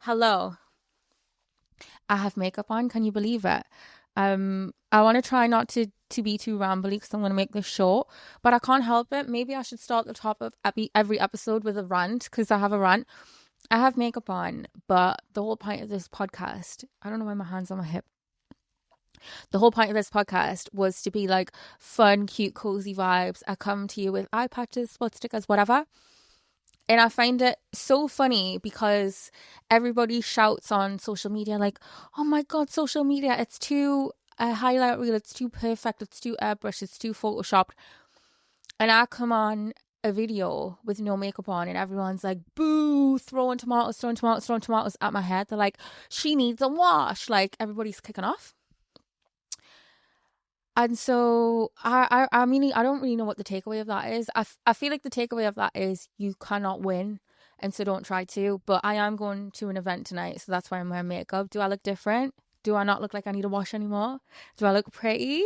Hello. I have makeup on. Can you believe it? I want to try not to be too rambly because I'm going to make this short, but I can't help it. Maybe I should start the top of every episode with a rant because I have a rant. I have makeup on, but the whole point of this podcast, I don't know why my hand's on my hip. The whole point of this podcast was to be like fun, cute, cozy vibes. I come to you with eye patches, spot stickers, whatever. And I find it so funny because everybody shouts on social media like, oh my God, social media, it's too a highlight reel, it's too perfect, it's too airbrushed, it's too photoshopped. And I come on a video with no makeup on and everyone's like, boo, throwing tomatoes, throwing tomatoes, throwing tomatoes at my head. They're like, she needs a wash. Like everybody's kicking off. And so I mean, I don't really know what the takeaway of that is. I feel like the takeaway of that is you cannot win. And so don't try to. But I am going to an event tonight. So that's why I'm wearing makeup. Do I look different? Do I not look like I need a wash anymore? Do I look pretty?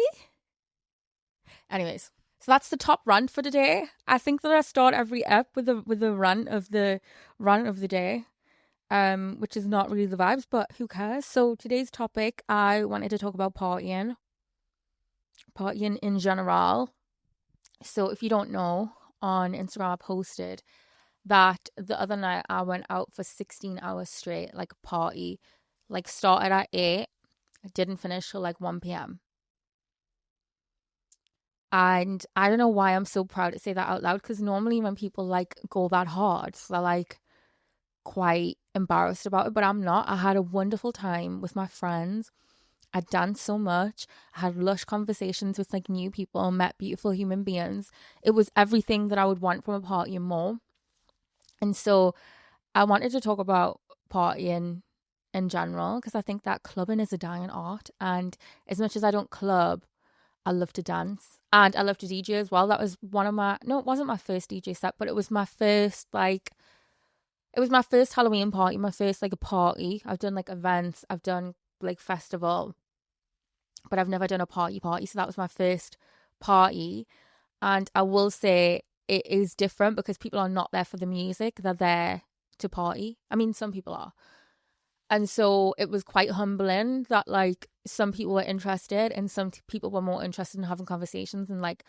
Anyways, so that's the top rant for today. I think that I start every ep with a rant of the day. Which is not really the vibes, but who cares? So today's topic, I wanted to talk about partying in general. So if you don't know, on Instagram I posted that the other night I went out for 16 hours straight, like a party, like started at 8, didn't finish till like 1 p.m. And I don't know why I'm so proud to say that out loud, because normally when people like go that hard, they're like quite embarrassed about it, but I'm not. I had a wonderful time with my friends. I danced so much. I had lush conversations with like new people, met beautiful human beings. It was everything that I would want from a party and more. And so I wanted to talk about partying in general because I think that clubbing is a dying art. And as much as I don't club, I love to dance and I love to DJ as well. That was it wasn't my first DJ set, but it was my first Halloween party, my first like a party. I've done like events, I've done like festival, but I've never done a party. So that was my first party. And I will say it is different because people are not there for the music. They're there to party. I mean, some people are. And so it was quite humbling that like some people were interested and some people were more interested in having conversations. And like,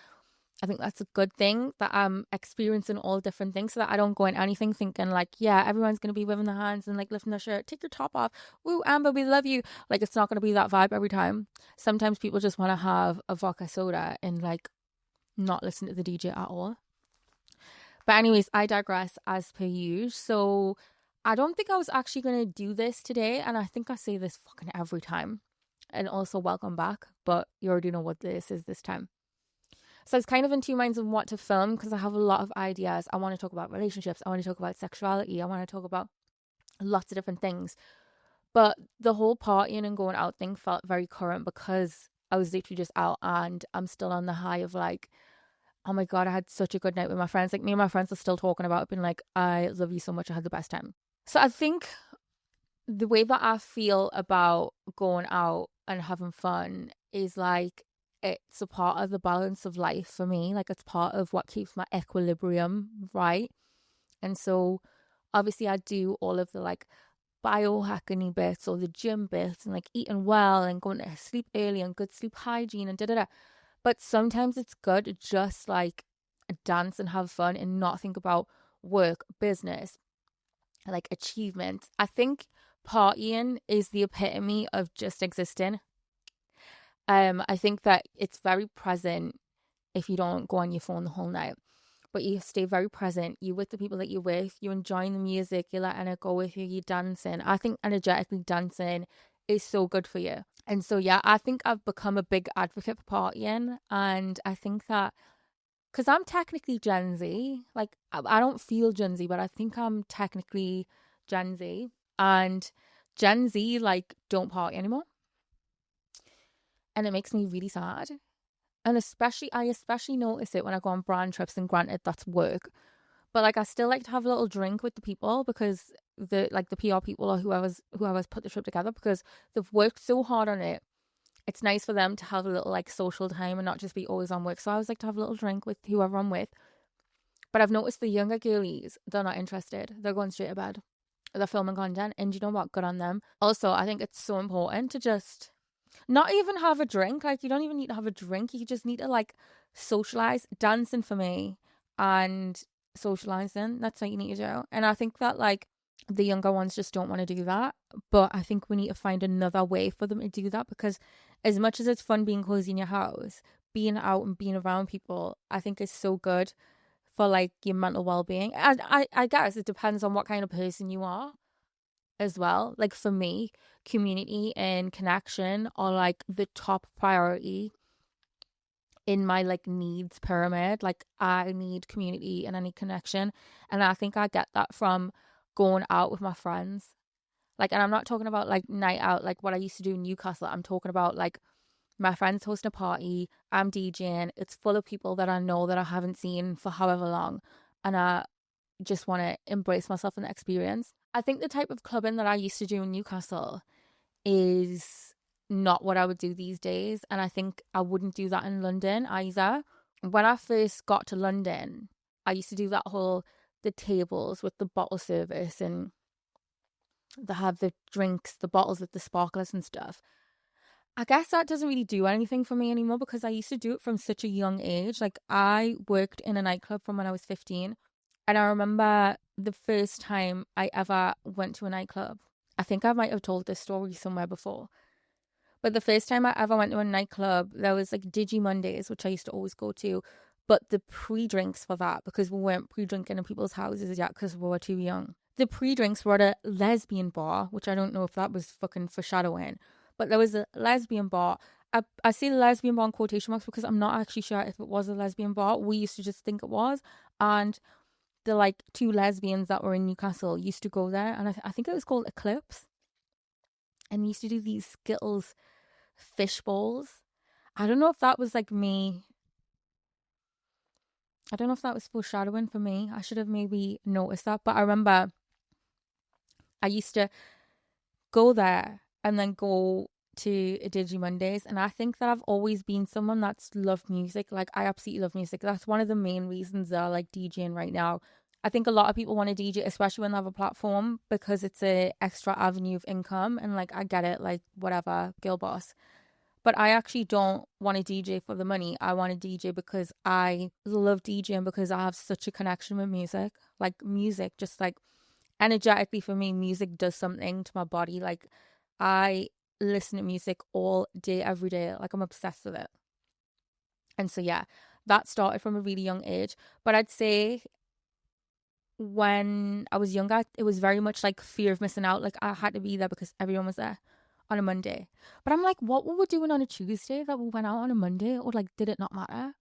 I think that's a good thing that I'm experiencing all different things so that I don't go in anything thinking like, yeah, everyone's going to be waving their hands and like lifting their shirt, take your top off. Woo, Amber, we love you. Like, it's not going to be that vibe every time. Sometimes people just want to have a vodka soda and like not listen to the DJ at all. But anyways, I digress as per usual. So I don't think I was actually going to do this today. And I think I say this fucking every time. And also welcome back. But you already know what this is this time. So I was kind of in two minds on what to film because I have a lot of ideas. I want to talk about relationships. I want to talk about sexuality. I want to talk about lots of different things. But the whole partying and going out thing felt very current because I was literally just out and I'm still on the high of like, oh my God, I had such a good night with my friends. Like me and my friends are still talking about it, being like, I love you so much. I had the best time. So I think the way that I feel about going out and having fun is like, it's a part of the balance of life for me. Like it's part of what keeps my equilibrium right. And so obviously I do all of the like biohacking bits or the gym bits and like eating well and going to sleep early and good sleep hygiene and da. But sometimes it's good to just like dance and have fun and not think about work, business, like achievements. I think partying is the epitome of just existing. I think that it's very present if you don't go on your phone the whole night, but you stay very present. You're with the people that you're with, you're enjoying the music, you're letting it go with you, you're dancing. I think energetically dancing is so good for you. And so, yeah, I think I've become a big advocate for partying. And I think that because I'm technically Gen Z, like I don't feel Gen Z, but I think I'm technically Gen Z. And Gen Z, like, don't party anymore. And it makes me really sad. And I especially notice it when I go on brand trips, and granted that's work. But like I still like to have a little drink with the people because the PR people or whoever's put the trip together, because they've worked so hard on it. It's nice for them to have a little like social time and not just be always on work. So I always like to have a little drink with whoever I'm with. But I've noticed the younger girlies, they're not interested. They're going straight to bed. the filming content, and you know what, good on them. Also, I think it's so important to just not even have a drink. Like, you don't even need to have a drink. You just need to like socialize. Dancing for me and socializing, that's what you need to do. And I think that like the younger ones just don't want to do that. But I think we need to find another way for them to do that, because as much as it's fun being cozy in your house, being out and being around people, I think is so good for like your mental well-being. And I guess it depends on what kind of person you are as well. Like for me, community and connection are like the top priority in my like needs pyramid. Like I need community and I need connection, and I think I get that from going out with my friends. Like, and I'm not talking about like night out like what I used to do in Newcastle. I'm talking about like my friends hosting a party, I'm DJing, it's full of people that I know that I haven't seen for however long, and I just want to embrace myself in the experience. I think the type of clubbing that I used to do in Newcastle is not what I would do these days. And I think I wouldn't do that in London either. When I first got to London, I used to do that whole, the tables with the bottle service, and they have the drinks, the bottles with the sparklers and stuff. I guess that doesn't really do anything for me anymore, because I used to do it from such a young age. Like I worked in a nightclub from when I was 15. And I remember the first time I ever went to a nightclub. I think I might have told this story somewhere before. But the first time I ever went to a nightclub, there was like Digi Mondays, which I used to always go to. But the pre-drinks for that, because we weren't pre-drinking in people's houses yet because we were too young. The pre-drinks were at a lesbian bar, which I don't know if that was fucking foreshadowing. But there was a lesbian bar. I say lesbian bar in quotation marks because I'm not actually sure if it was a lesbian bar. We used to just think it was. And the like two lesbians that were in Newcastle used to go there. And I think it was called Eclipse. And used to do these Skittles fish bowls. I don't know if that was like me. I don't know if that was foreshadowing for me. I should have maybe noticed that. But I remember I used to go there and then go to Digi Mondays. And I think that I've always been someone that's loved music. Like I absolutely love music. That's one of the main reasons that I like DJing right now. I think a lot of people want to DJ, especially when they have a platform, because it's a extra avenue of income. And like I get it, like whatever, girl boss. But I actually don't want to DJ for the money. I want to DJ because I love DJing, because I have such a connection with music. Like music, just like energetically for me, music does something to my body. Like I listen to music all day, every day. Like I'm obsessed with it. And so, yeah, that started from a really young age. But I'd say when I was younger, it was very much like fear of missing out. Like I had to be there because everyone was there on a Monday. But I'm like, what were we doing on a Tuesday that we went out on a Monday? Or like, did it not matter?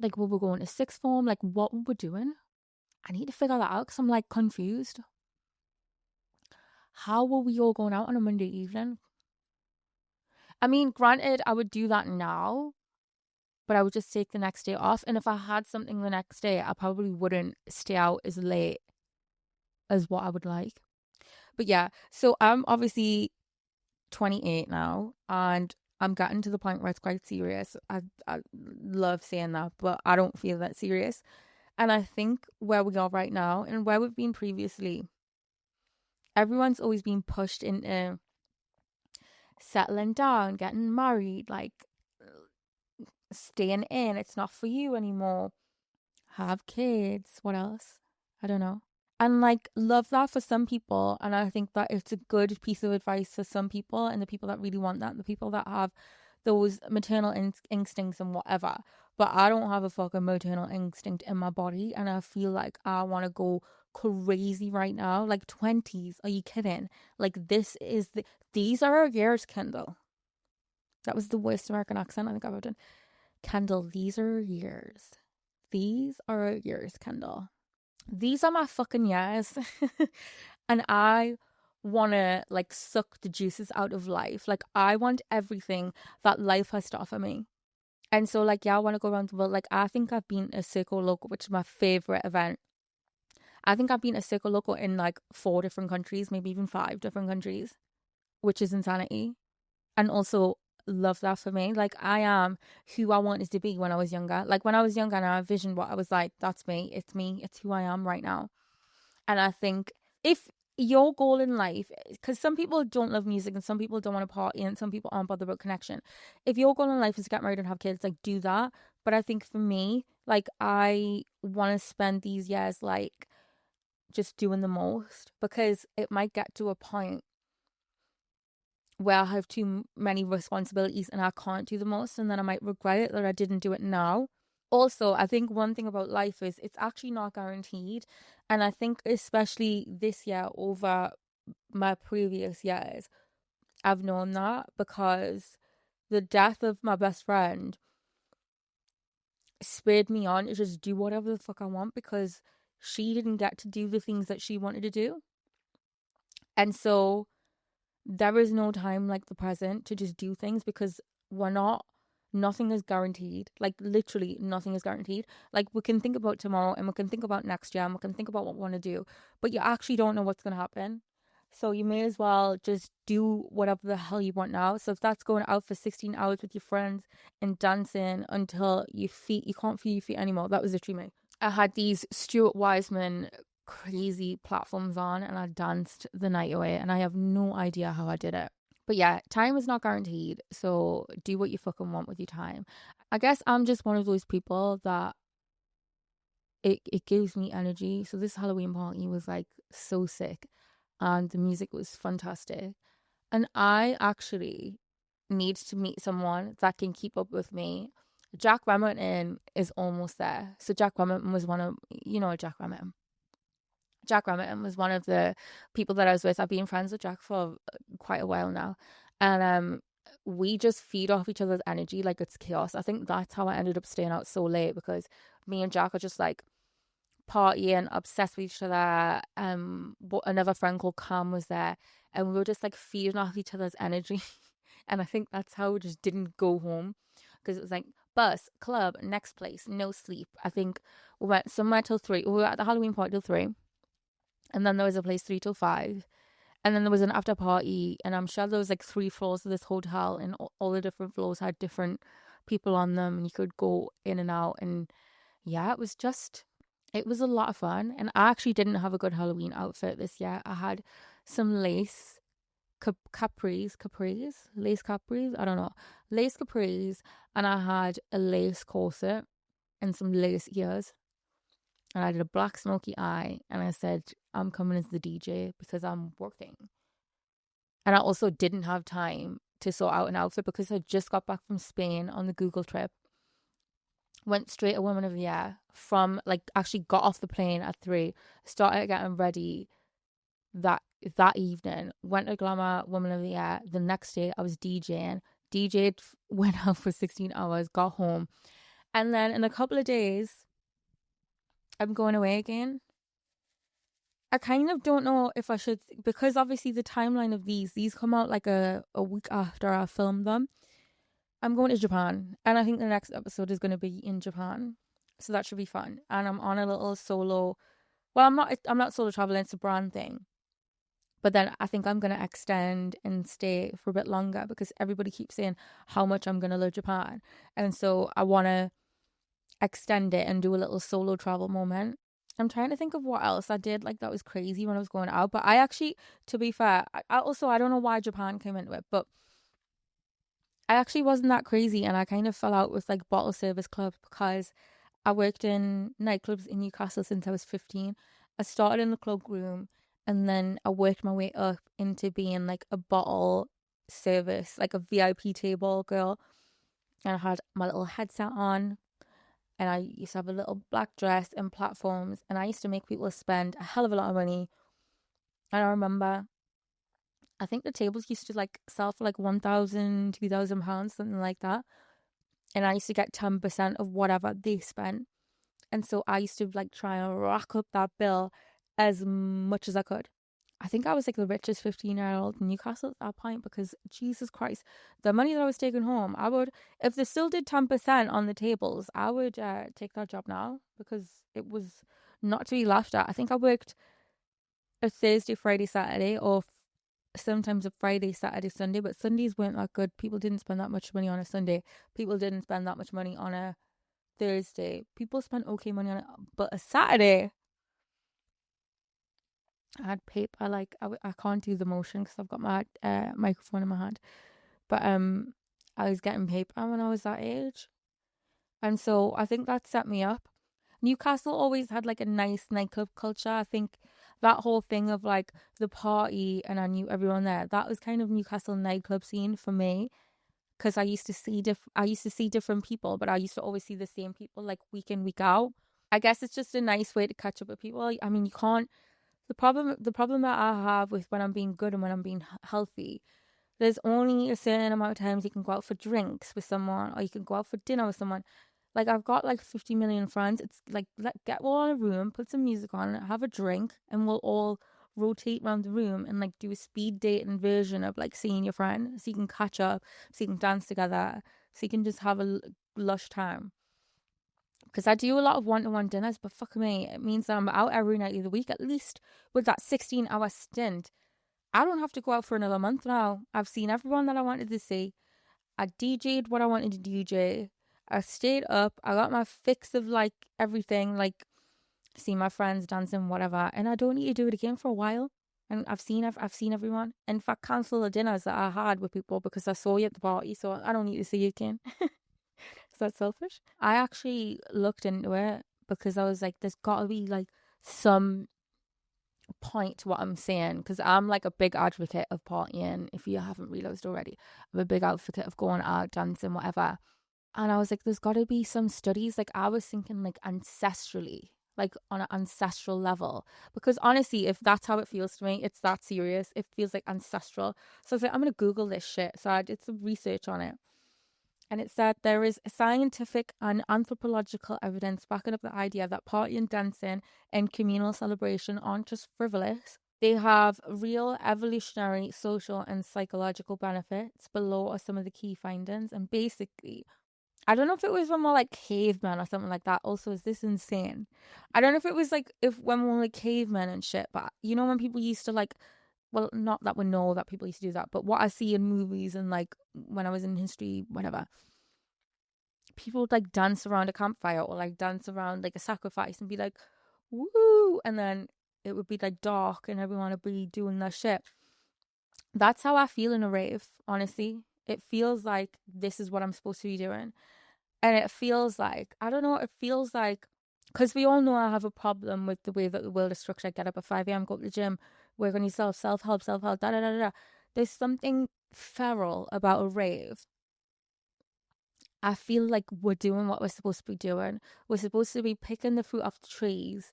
Like, were we going to sixth form? Like, what were we doing? I need to figure that out because I'm like confused. How were we all going out on a Monday evening? I mean, granted, I would do that now, but I would just take the next day off. And if I had something the next day, I probably wouldn't stay out as late as what I would like. But yeah, so I'm obviously 28 now, and I'm getting to the point where it's quite serious. I love saying that, but I don't feel that serious. And I think where we are right now and where we've been previously, everyone's always been pushed into settling down, getting married, like staying in. It's not for you anymore. Have kids. What else? I don't know. And like love that for some people, and I think that it's a good piece of advice for some people, and the people that really want that, the people that have those maternal instincts and whatever. But I don't have a fucking maternal instinct in my body, and I feel like I want to go crazy right now. Like 20s, are you kidding? Like these are our years, Kendall. That was the worst American accent I think I've ever done. Kendall, these are our years. These are our years, Kendall. These are my fucking years. And I want to like suck the juices out of life. Like I want everything that life has to offer me. And so like, yeah, I want to go around the world. Like I think I've been a Circo Loco, which is my favorite event. I think I've been a Circo Loco in like 4 different countries, maybe even 5 different countries, which is insanity. And also love that for me. Like I am who I wanted to be when I was younger. Like when I was younger and I envisioned what I was like, that's me. It's who I am right now. And I think if your goal in life, because some people don't love music and some people don't want to party and some people aren't bothered about connection. If your goal in life is to get married and have kids, like do that. But I think for me, like I want to spend these years like just doing the most, because it might get to a point where I have too many responsibilities and I can't do the most, and then I might regret it that I didn't do it now. Also, I think one thing about life is it's actually not guaranteed. And I think especially this year over my previous years, I've known that, because the death of my best friend spurred me on to just do whatever the fuck I want, because she didn't get to do the things that she wanted to do. And so there is no time like the present to just do things, because nothing is guaranteed. Like literally nothing is guaranteed. Like we can think about tomorrow and we can think about next year and we can think about what we want to do, but you actually don't know what's going to happen. So you may as well just do whatever the hell you want now. So if that's going out for 16 hours with your friends and dancing until you can't feel your feet anymore, that was literally me. I had these Stuart Wiseman crazy platforms on and I danced the night away, and I have no idea how I did it. But yeah, time is not guaranteed, so do what you fucking want with your time. I guess I'm just one of those people that it gives me energy. So this Halloween party was like so sick and the music was fantastic. And I actually need to meet someone that can keep up with me. Jack Remington is almost there. So Jack Remington was one of, Jack Remington. Jack Remington was one of the people that I was with. I've been friends with Jack for quite a while now. And we just feed off each other's energy like it's chaos. I think that's how I ended up staying out so late, because me and Jack are just like partying, obsessed with each other. But another friend called Cam was there, and we were just like feeding off each other's energy. And I think that's how we just didn't go home, because it was like bus, club, next place, no sleep. I think we went somewhere till 3. We were at the Halloween party till 3. And then there was a place 3 till 5. And then there was an after party. And I'm sure there was like 3 floors of this hotel. And all the different floors had different people on them. And you could go in and out. And yeah, it was a lot of fun. And I actually didn't have a good Halloween outfit this year. I had some lace lace capris, I don't know, lace capris. And I had a lace corset and some lace ears. And I did a black smoky eye, and I said, I'm coming as the DJ because I'm working. And I also didn't have time to sort out an outfit because I just got back from Spain on the Google trip. Went straight to Women of the Year actually got off the plane at 3, started getting ready that evening, went to Glamour Women of the Year. The next day I was DJing, went out for 16 hours, got home. And then in a couple of days, I'm going away again. I kind of don't know if I should, because obviously the timeline of these come out like a week after I filmed them. I'm going to Japan, and I think the next episode is going to be in Japan, so that should be fun. And I'm on a little solo. Well, I'm not solo traveling. It's a brand thing, but then I think I'm going to extend and stay for a bit longer because everybody keeps saying how much I'm going to love Japan, and so I want to extend it and do a little solo travel moment. I'm trying to think of what else I did like that was crazy when I was going out. But I actually, to be fair, I don't know why Japan came into it, but I actually wasn't that crazy, and I kind of fell out with like bottle service club because I worked in nightclubs in Newcastle since I was 15. I started in the cloak room, and then I worked my way up into being like a bottle service, like a VIP table girl. And I had my little headset on, and I used to have a little black dress and platforms, and I used to make people spend a hell of a lot of money. And I remember, I think the tables used to like sell for like £1,000, £2,000, something like that. And I used to get 10% of whatever they spent. And so I used to like try and rack up that bill as much as I could. I think I was like the richest 15-year-old in Newcastle at that point, because Jesus Christ, the money that I was taking home, if they still did 10% on the tables, I would take that job now, because it was not to be laughed at. I think I worked a Thursday, Friday, Saturday, or sometimes a Friday, Saturday, Sunday, but Sundays weren't that good. People didn't spend that much money on a Sunday. People didn't spend that much money on a Thursday. People spent okay money on it, but a Saturday, I had paper, like I can't do the motion because I've got my microphone in my hand. But I was getting paper when I was that age. And so I think that set me up. Newcastle always had like a nice nightclub culture. I think that whole thing of like the party and I knew everyone there. That was kind of Newcastle nightclub scene for me because I used to see different people, but I used to always see the same people like week in week out. I guess it's just a nice way to catch up with people. I mean, you can't. The problem that I have with when I'm being good and when I'm being healthy, there's only a certain amount of times you can go out for drinks with someone or you can go out for dinner with someone. Like I've got like 50 million friends. It's like get all in a room, put some music on, have a drink, and we'll all rotate around the room and like do a speed dating version of like seeing your friend, so you can catch up, so you can dance together, so you can just have a lush time. Because I do a lot of one-to-one dinners, but fuck me, it means that I'm out every night of the week. At least with that 16-hour stint, I don't have to go out for another month now. I've seen everyone that I wanted to see. I DJ'd what I wanted to DJ. I stayed up. I got my fix of like everything, like see my friends dancing, whatever. And I don't need to do it again for a while. And I've seen everyone. In fact, cancel the dinners that I had with people because I saw you at the party, so I don't need to see you again. Is that selfish? I actually looked into it because I was like, there's got to be like some point to what I'm saying because I'm like a big advocate of partying. If you haven't realized already, I'm a big advocate of going out, dancing, whatever. And I was like, there's got to be some studies. Like, I was thinking, like, ancestrally, like on an ancestral level. Because honestly, if that's how it feels to me, it's that serious. It feels like ancestral. So I was like, I'm going to Google this shit. So I did some research on it. And it said there is scientific and anthropological evidence backing up the idea that partying, dancing, and communal celebration aren't just frivolous. They have real evolutionary, social, and psychological benefits. Below are some of the key findings. And basically, I don't know if it was when we're like cavemen or something like that. Also, is this insane? I don't know if it was like if when we were like cavemen and shit, but you know when people used to like, well, not that we know that people used to do that, but what I see in movies and like when I was in history, whatever, people would like dance around a campfire or like dance around like a sacrifice and be like, woo, and then it would be like dark and everyone would be doing their shit. That's how I feel in a rave, honestly. It feels like this is what I'm supposed to be doing. And it feels like, I don't know, it feels like, because we all know I have a problem with the way that the world is structured. Get up at 5 a.m., go to the gym, work on yourself, self-help, da da da da. There's something feral about a rave. I feel like we're doing what we're supposed to be doing. We're supposed to be picking the fruit off the trees,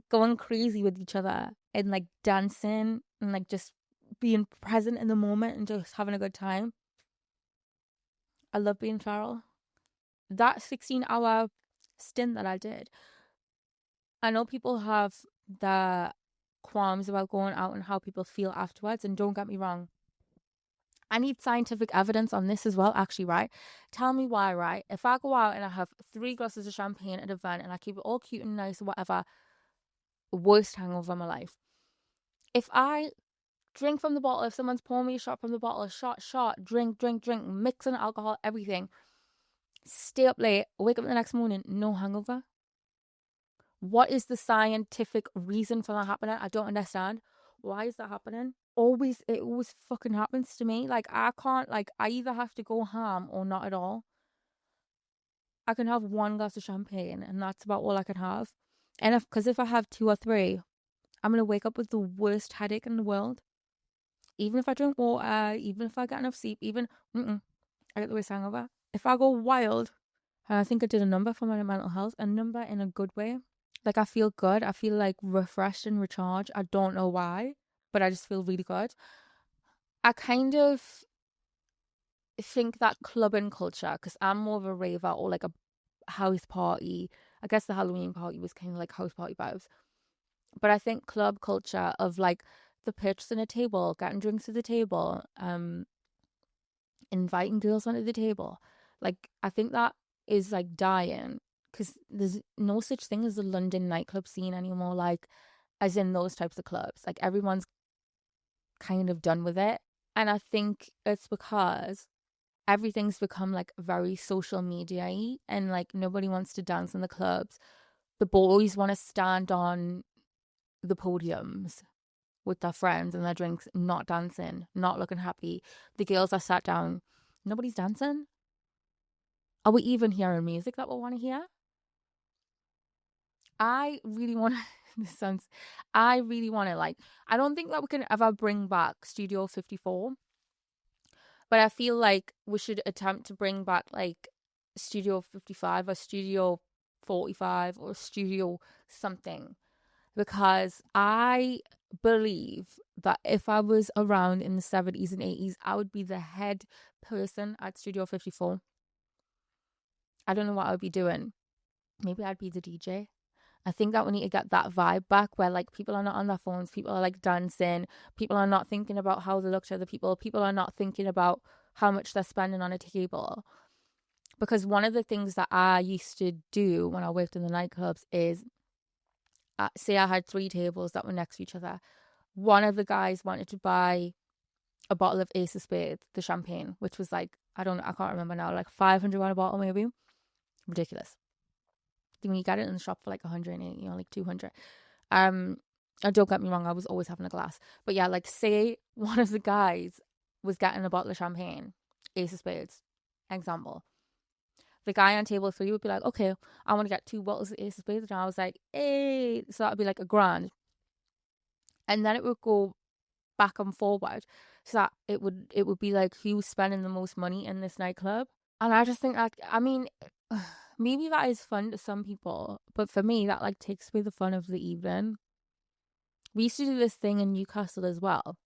going crazy with each other, and like dancing and like just being present in the moment and just having a good time. I love being feral. That 16-hour stint that I did, I know people have the qualms about going out and how people feel afterwards. And don't get me wrong, I need scientific evidence on this as well, actually, right? Tell me why, right? If I go out and I have 3 glasses of champagne at an event and I keep it all cute and nice or whatever, worst hangover of my life. If I drink from the bottle, if someone's pouring me a shot from the bottle, shot, drink, mixing alcohol, everything, stay up late, wake up the next morning, no hangover. What is the scientific reason for that happening? I don't understand. Why is that happening? It always fucking happens to me. Like, I can't, like, I either have to go ham or not at all. I can have 1 glass of champagne and that's about all I can have. And if I have 2 or 3, I'm going to wake up with the worst headache in the world. Even if I drink water, even if I get enough sleep, I get the worst hangover. If I go wild, and I think I did a number for my mental health, a number in a good way. Like, I feel good. I feel like refreshed and recharged. I don't know why, but I just feel really good. I kind of think that clubbing culture, because I'm more of a raver or like a house party. I guess the Halloween party was kind of like house party vibes. But I think club culture of like the purchasing a table, getting drinks to the table, inviting girls onto the table. Like, I think that is like dying because there's no such thing as the London nightclub scene anymore. Like, as in those types of clubs, like everyone's kind of done with it. And I think it's because everything's become like very social media-y and like nobody wants to dance in the clubs. The boys want to stand on the podiums with their friends and their drinks, not dancing, not looking happy. The girls are sat down, nobody's dancing. Are we even hearing music that we want to hear? I really want to, this sounds, I really want to, like, I don't think that we can ever bring back Studio 54, but I feel like we should attempt to bring back, like, Studio 55 or Studio 45 or Studio something, because I believe that if I was around in the 70s and 80s, I would be the head person at Studio 54. I don't know what I would be doing. Maybe I'd be the DJ. I think that we need to get that vibe back where, like, people are not on their phones, people are, like, dancing, people are not thinking about how they look to other people are not thinking about how much they're spending on a table. Because one of the things that I used to do when I worked in the nightclubs is, say I had 3 tables that were next to each other. One of the guys wanted to buy a bottle of Ace of Spades, the champagne, which was like, I can't remember now, like 500 a bottle maybe. Ridiculous. When you get it in the shop for like 180, like 200. And don't get me wrong, I was always having a glass. But yeah, like, say one of the guys was getting a bottle of champagne, Ace of Spades, example. The guy on table 3 would be like, okay, I want to get 2 bottles of Ace of Spades. And I was like, hey, so that would be like £1,000. And then it would go back and forward, so that it would be like, who's spending the most money in this nightclub. And I just think, like, I mean, maybe that is fun to some people, but for me, that, like, takes away the fun of the evening. We used to do this thing in Newcastle as well,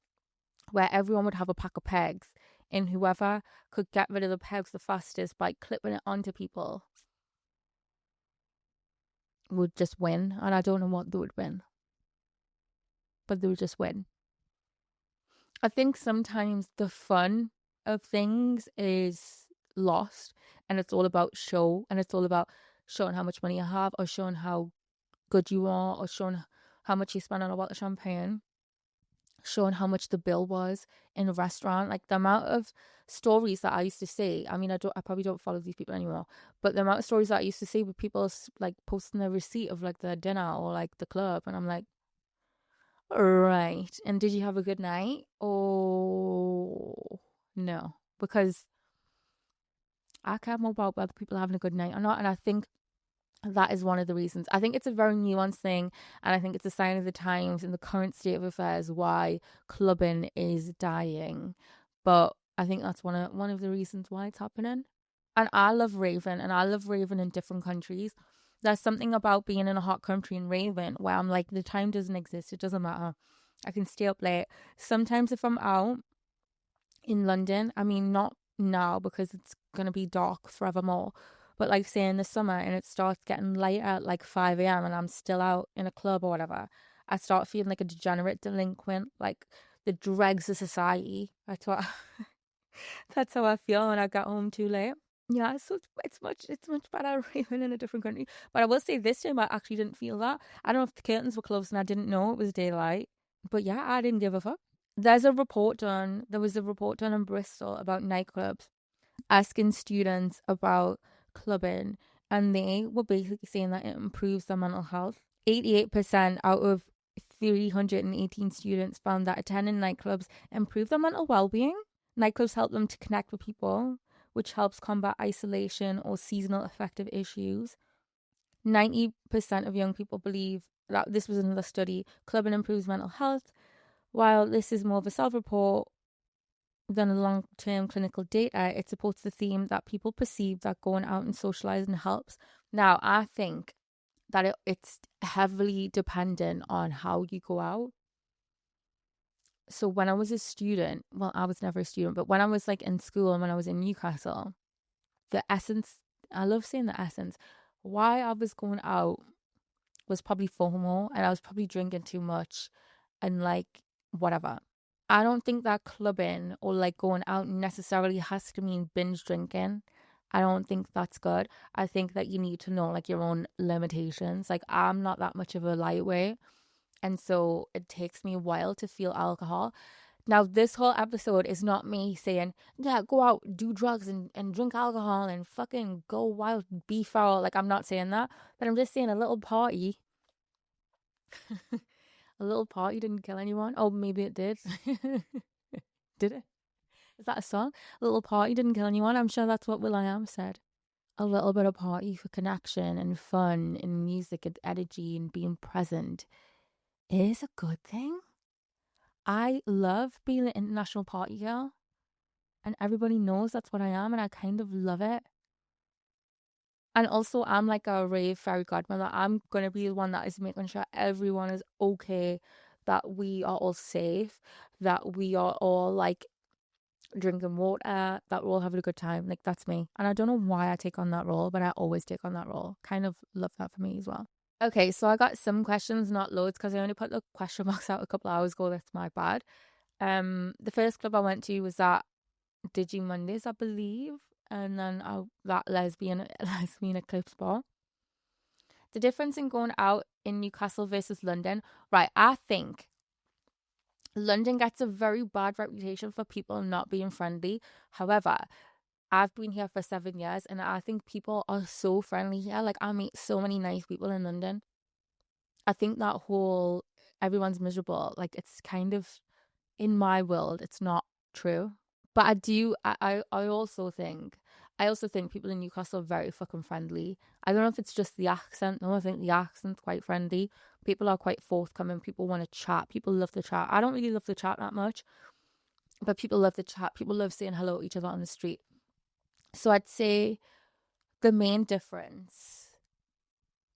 where everyone would have a pack of pegs, and whoever could get rid of the pegs the fastest by clipping it onto people would just win. And I don't know what they would win, but they would just win. I think sometimes the fun of things is lost, and it's all about show, and it's all about showing how much money you have, or showing how good you are, or showing how much you spent on a bottle of champagne, showing how much the bill was in a restaurant. Like, the amount of stories that I used to see, I mean, I probably don't follow these people anymore, but the amount of stories that I used to see with people, like, posting their receipt of, like, their dinner or, like, the club, and I'm like, right, and did you have a good night? Oh, no, because I care more about whether people are having a good night or not. And I think that is one of the reasons. I think it's a very nuanced thing, and I think it's a sign of the times in the current state of affairs why clubbing is dying. But I think that's one of the reasons why it's happening. And I love raving, and I love raving in different countries. There's something about being in a hot country and raving where I'm like, the time doesn't exist. It doesn't matter. I can stay up late. Sometimes if I'm out in London, I mean, not now because it's going to be dark forevermore, but, like, say in the summer and it starts getting light at like 5 a.m. and I'm still out in a club or whatever, I start feeling like a degenerate delinquent, like the dregs of society. That's what that's how I feel when I get home too late. Yeah, so it's much better even in a different country. But I will say this time I actually didn't feel that. I don't know if the curtains were closed and I didn't know it was daylight. But yeah, I didn't give a fuck. There was a report done in Bristol about nightclubs, asking students about clubbing, and they were basically saying that it improves their mental health. 88% out of 318 students found that attending nightclubs improved their mental well-being. Nightclubs help them to connect with people, which helps combat isolation or seasonal affective issues. 90% of young people believe that, this was another study, clubbing improves mental health. While this is more of a self-report than a long-term clinical data, it supports the theme that people perceive that going out and socializing helps. Now, I think that it's heavily dependent on how you go out. So when I was a student, well, I was never a student, but when I was, like, in school and when I was in Newcastle, the essence, I love saying the essence, why I was going out was probably FOMO, and I was probably drinking too much and, like, whatever. I don't think that clubbing or, like, going out necessarily has to mean binge drinking. I don't think that's good. I think that you need to know, like, your own limitations. Like, I'm not that much of a lightweight, and so it takes me a while to feel alcohol. Now, this whole episode is not me saying, yeah, go out, do drugs and drink alcohol and fucking go wild, be feral. Like, I'm not saying that, but I'm just saying a little party. A little party didn't kill anyone. Oh, maybe it did. Did it? Is that a song? A little party didn't kill anyone. I'm sure that's what will.i.am said. A little bit of party for connection and fun and music and energy and being present is a good thing. I love being an international party girl, and everybody knows that's what I am, and I kind of love it. And also, I'm like a rave fairy godmother. I'm going to be the one that is making sure everyone is okay, that we are all safe, that we are all like drinking water, that we're all having a good time. Like, that's me. And I don't know why I take on that role, but I always take on that role. Kind of love that for me as well. Okay, so I got some questions, not loads, because I only put the question box out a couple hours ago. That's my bad. The first club I went to was at DJing Mondays, I believe, and then that lesbian eclipse bar. The difference in going out in Newcastle versus London, right? I think London gets a very bad reputation for people not being friendly. However, I've been here for 7 years, and I think people are so friendly here. Like, I meet so many nice people in London. I think that whole everyone's miserable, like, it's kind of, in my world, it's not true. But I also think people in Newcastle are very fucking friendly. I don't know if it's just the accent. No, I think the accent's quite friendly. People are quite forthcoming. People want to chat. People love the chat. I don't really love the chat that much, but people love the chat. People love saying hello to each other on the street. So I'd say the main difference,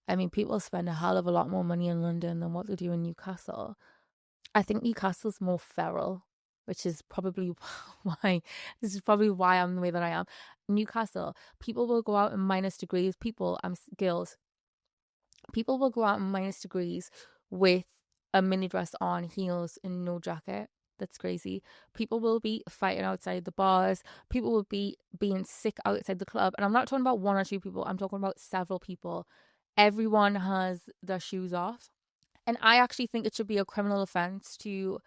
I mean, people spend a hell of a lot more money in London than what they do in Newcastle. I think Newcastle's more feral, which is probably why I'm the way that I am. Newcastle, people will go out in -degrees. Girls, people will go out in -degrees with a mini dress on, heels, and no jacket. That's crazy. People will be fighting outside the bars. People will be being sick outside the club. And I'm not talking about one or two people. I'm talking about several people. Everyone has their shoes off. And I actually think it should be a criminal offense to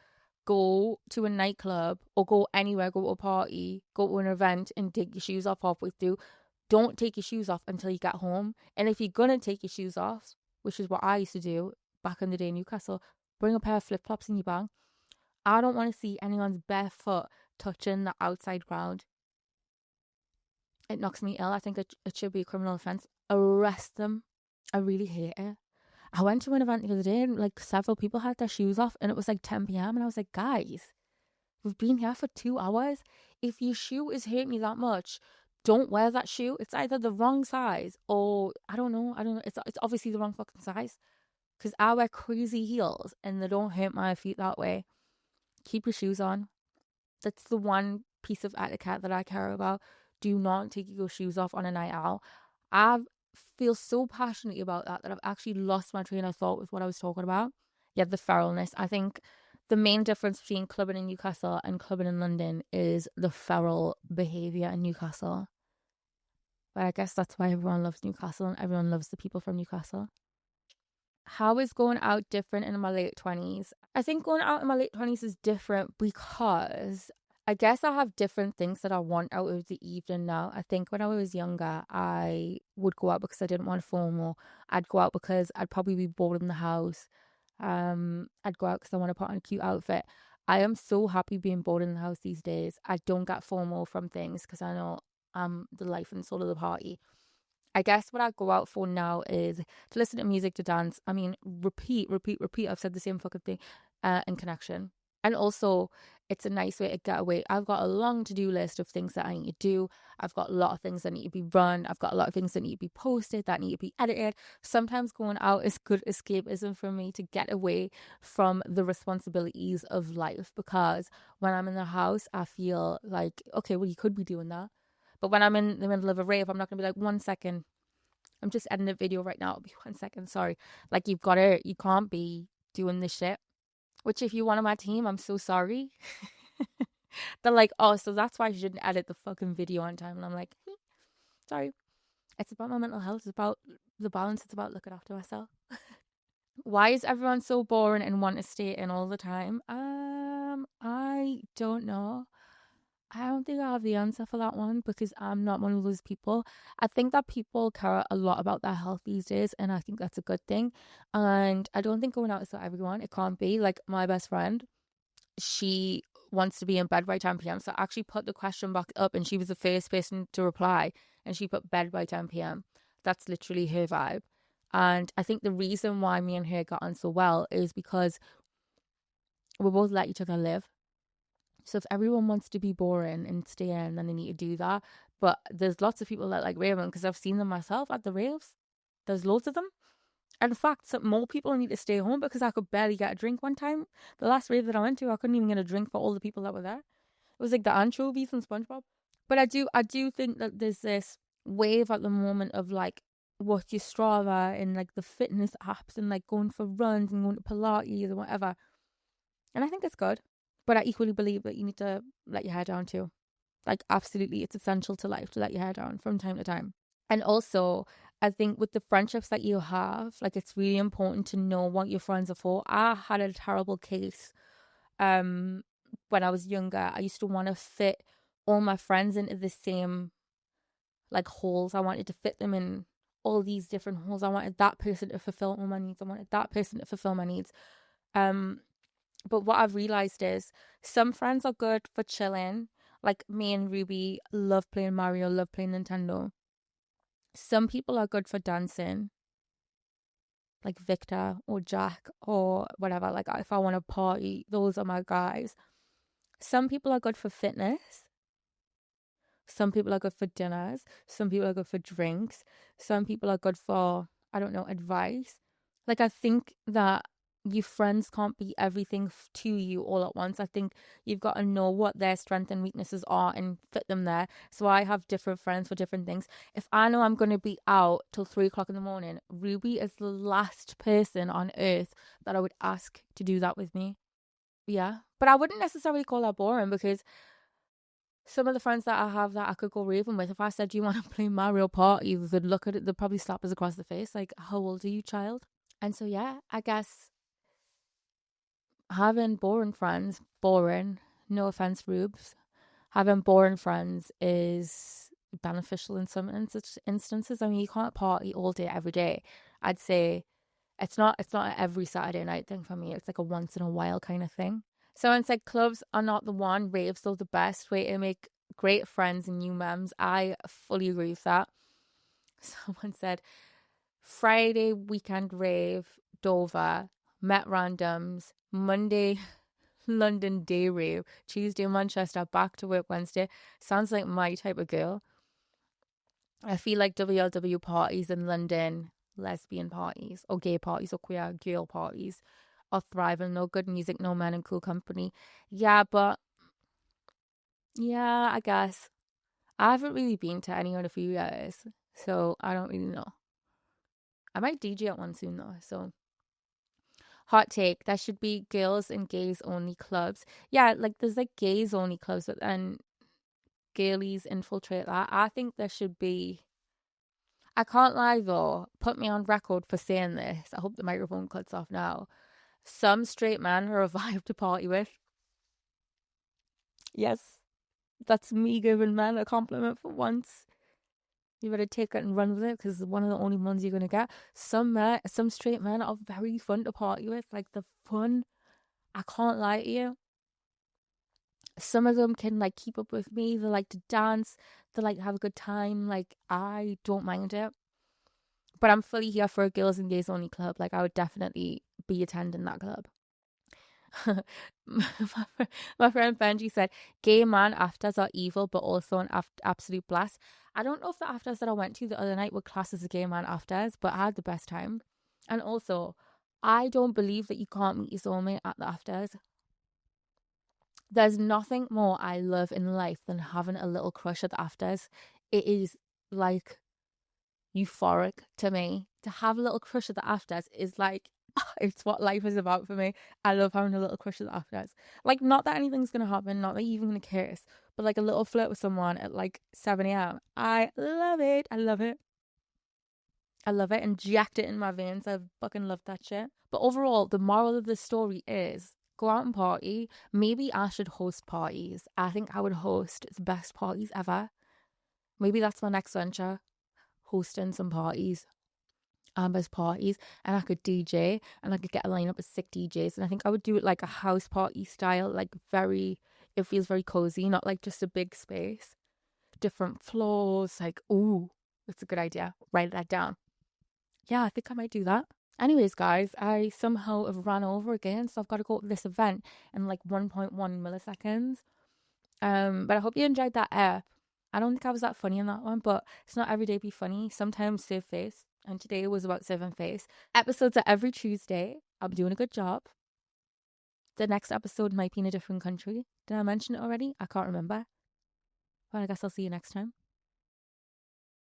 go to a nightclub or go anywhere, go to a party, go to an event and take your shoes off halfway through. Don't take your shoes off until you get home. And if you're going to take your shoes off, which is what I used to do back in the day in Newcastle, bring a pair of flip-flops in your bag. I don't want to see anyone's bare foot touching the outside ground. It knocks me ill. I think it should be a criminal offense. Arrest them. I really hate it. I went to an event the other day and like several people had their shoes off and it was like 10 p.m. and I was like, guys, we've been here for 2 hours. If your shoe is hurting you that much, don't wear that shoe. It's either the wrong size or I don't know. It's obviously the wrong fucking size because I wear crazy heels and they don't hurt my feet that way. Keep your shoes on. That's the one piece of etiquette that I care about. Do not take your shoes off on a night out. I feel so passionately about that I've actually lost my train of thought with what I was talking about. Yeah, the feralness. I think the main difference between clubbing in Newcastle and clubbing in London is the feral behaviour in Newcastle. But I guess that's why everyone loves Newcastle and everyone loves the people from Newcastle. How is going out different in my late 20s? I think going out in my late 20s is different because I guess I have different things that I want out of the evening now. I think when I was younger, I would go out because I didn't want FOMO. I'd go out because I'd probably be bored in the house. I'd go out because I want to put on a cute outfit. I am so happy being bored in the house these days. I don't get FOMO from things because I know I'm the life and soul of the party. I guess what I go out for now is to listen to music, to dance. I mean, repeat. I've said the same fucking thing. And connection. And also, it's a nice way to get away. I've got a long to-do list of things that I need to do. I've got a lot of things that need to be run. I've got a lot of things that need to be posted, that need to be edited. Sometimes going out is good escapism for me to get away from the responsibilities of life. Because when I'm in the house, I feel like, okay, well, you could be doing that. But when I'm in the middle of a rave, I'm not going to be like, 1 second. I'm just editing a video right now. It'll be 1 second. Sorry. Like, you can't be doing this shit. Which, if you're one of my team, I'm so sorry. They're like, oh, so that's why you didn't edit the fucking video on time. And I'm like, sorry. It's about my mental health. It's about the balance. It's about looking after myself. Why is everyone so boring and want to stay in all the time? I don't know. I don't think I have the answer for that one because I'm not one of those people. I think that people care a lot about their health these days, and I think that's a good thing. And I don't think going out is for everyone. It can't be. Like my best friend, she wants to be in bed by 10 p.m. So I actually put the question back up, and she was the first person to reply, and she put bed by 10 p.m. That's literally her vibe. And I think the reason why me and her got on so well is because we both let each other live. So if everyone wants to be boring and stay in, then they need to do that. But there's lots of people that like raving because I've seen them myself at the raves. There's loads of them. And in fact, some more people need to stay home because I could barely get a drink one time. The last rave that I went to, I couldn't even get a drink for all the people that were there. It was like the anchovies and SpongeBob. But I do think that there's this wave at the moment of like what your Strava and like the fitness apps and like going for runs and going to Pilates or whatever. And I think it's good. But I equally believe that you need to let your hair down too. Like, absolutely, it's essential to life to let your hair down from time to time. And also, I think with the friendships that you have, like, it's really important to know what your friends are for. I had a terrible case when I was younger. I used to want to fit all my friends into the same, like, holes. I wanted to fit them in all these different holes. I wanted that person to fulfill all my needs. I wanted that person to fulfill my needs. But what I've realized is some friends are good for chilling. Like me and Ruby love playing Mario, love playing Nintendo. Some people are good for dancing, like Victor or Jack or whatever. Like if I want to party, those are my guys. Some people are good for fitness. Some people are good for dinners. Some people are good for drinks. Some people are good for, I don't know, advice. Like, I think that your friends can't be everything to you all at once. I think you've got to know what their strengths and weaknesses are and fit them there. So I have different friends for different things. If I know I'm going to be out till 3 o'clock in the morning, Ruby is the last person on earth that I would ask to do that with me. Yeah. But I wouldn't necessarily call her boring because some of the friends that I have that I could go raving with, if I said, do you want to play Mario Party, they'd look at it, they'd probably slap us across the face. Like, how old are you, child? And so, yeah, I guess having boring friends, boring, no offense, Rubes, having boring friends is beneficial in some instances. I mean, you can't party all day, every day. I'd say it's not every Saturday night thing for me. It's like a once in a while kind of thing. Someone said clubs are not the one, raves are the best way to make great friends and new memes. I fully agree with that. Someone said Friday weekend rave, Dover, met randoms, Monday London day rave, Tuesday Manchester, back to work Wednesday. Sounds like my type of girl. I feel like WLW parties in London, lesbian parties or gay parties or queer girl parties are thriving. No good music, no men and cool company. Yeah, but yeah, I guess I haven't really been to any in a few years, so I don't really know. I might DJ at one soon though. So hot take: there should be girls and gays only clubs. Yeah, like there's like gays only clubs, but then girlies infiltrate that. I think there should be. I can't lie though. Put me on record for saying this. I hope the microphone cuts off now. Some straight men are a vibe to party with. Yes, that's me giving men a compliment for once. You better take it and run with it because it's one of the only ones you're gonna get. Some straight men are very fun to party with. Like the fun, I can't lie to you. Some of them can like keep up with me. They like to dance. They like to have a good time. Like I don't mind it. But I'm fully here for a girls and gays only club. Like I would definitely be attending that club. my friend Benji said, gay man afters are evil, but also an absolute blast. I don't know if the afters that I went to the other night were classed as a gay man afters, but I had the best time. And also, I don't believe that you can't meet your soulmate at the afters. There's nothing more I love in life than having a little crush at the afters. It is like euphoric to me. To have a little crush at the afters is like, it's what life is about for me. I love having a little crush at the afters. Like, not that anything's gonna happen, not that you're even gonna kiss, but like a little flirt with someone at like 7 a.m. I love it. I love it. I love it. Inject it in my veins. I fucking love that shit. But overall, the moral of the story is go out and party. Maybe I should host parties. I think I would host the best parties ever. Maybe that's my next venture, hosting some parties. Amber's parties, and I could DJ, and I could get a lineup of sick DJs, and I think I would do it like a house party style, like it feels very cozy, not like just a big space, different floors, like, ooh, that's a good idea. Write that down. Yeah, I think I might do that. Anyways, guys, I somehow have ran over again, so I've got to go to this event in like 1.1 milliseconds. But I hope you enjoyed that app. I don't think I was that funny in that one, but it's not every day be funny. Sometimes save face, and today was about saving face. Episodes are every Tuesday. I'm doing a good job. The next episode might be in a different country. Did I mention it already? I can't remember. Well, I guess I'll see you next time.